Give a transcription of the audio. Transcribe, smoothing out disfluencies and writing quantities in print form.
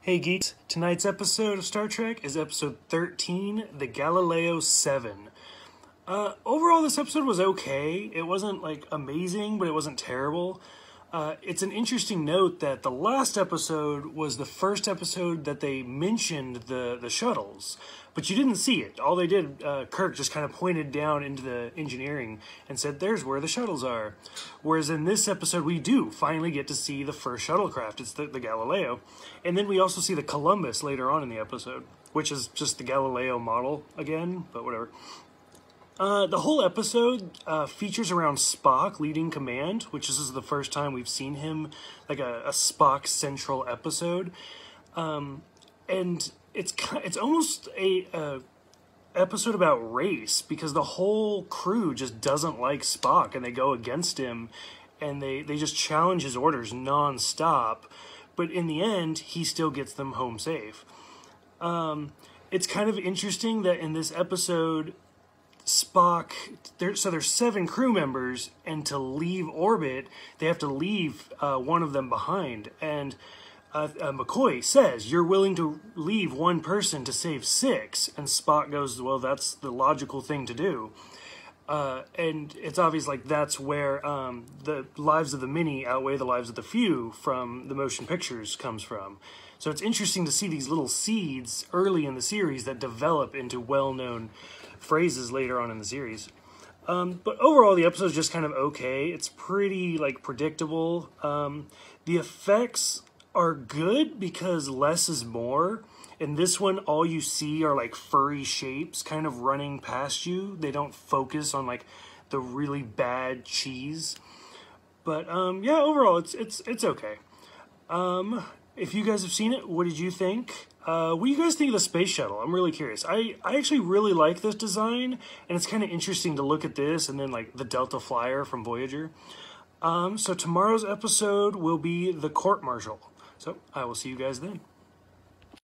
Hey geeks, tonight's episode of Star Trek is episode 13, the Galileo 7. Overall this episode was okay. It wasn't like amazing, but it wasn't terrible. It's an interesting note that the last episode was the first episode that they mentioned the shuttles, but you didn't see it. All they did, Kirk just kind of pointed down into the engineering and said, there's where the shuttles are. Whereas in this episode, we do finally get to see the first shuttlecraft. It's the Galileo. And then we also see the Columbus later on in the episode, which is just the Galileo model again, but whatever. The whole episode features around Spock leading command, which is the first time we've seen him, like a Spock central episode. And it's almost a episode about race, because the whole crew just doesn't like Spock, and they go against him, and they just challenge his orders non-stop. But in the end, he still gets them home safe. It's kind of interesting that in this episode, Spock, there's 7 crew members, and to leave orbit, they have to leave one of them behind. And McCoy says, you're willing to leave one person to save 6. And Spock goes, well, that's the logical thing to do. And it's obvious, like, that's where the lives of the many outweigh the lives of the few from the motion pictures comes from. So it's interesting to see these little seeds early in the series that develop into well-known phrases later on in the series. But overall, the episode is just kind of okay. It's pretty, like, predictable. The effects are good because less is more. In this one, all you see are, like, furry shapes kind of running past you. They don't focus on, like, the really bad cheese. But, yeah, overall, it's okay. If you guys have seen it, what did you think? What do you guys think of the space shuttle? I'm really curious. I actually really like this design, and it's kind of interesting to look at this and then, like, the Delta Flyer from Voyager. So tomorrow's episode will be the court-martial. So I will see you guys then.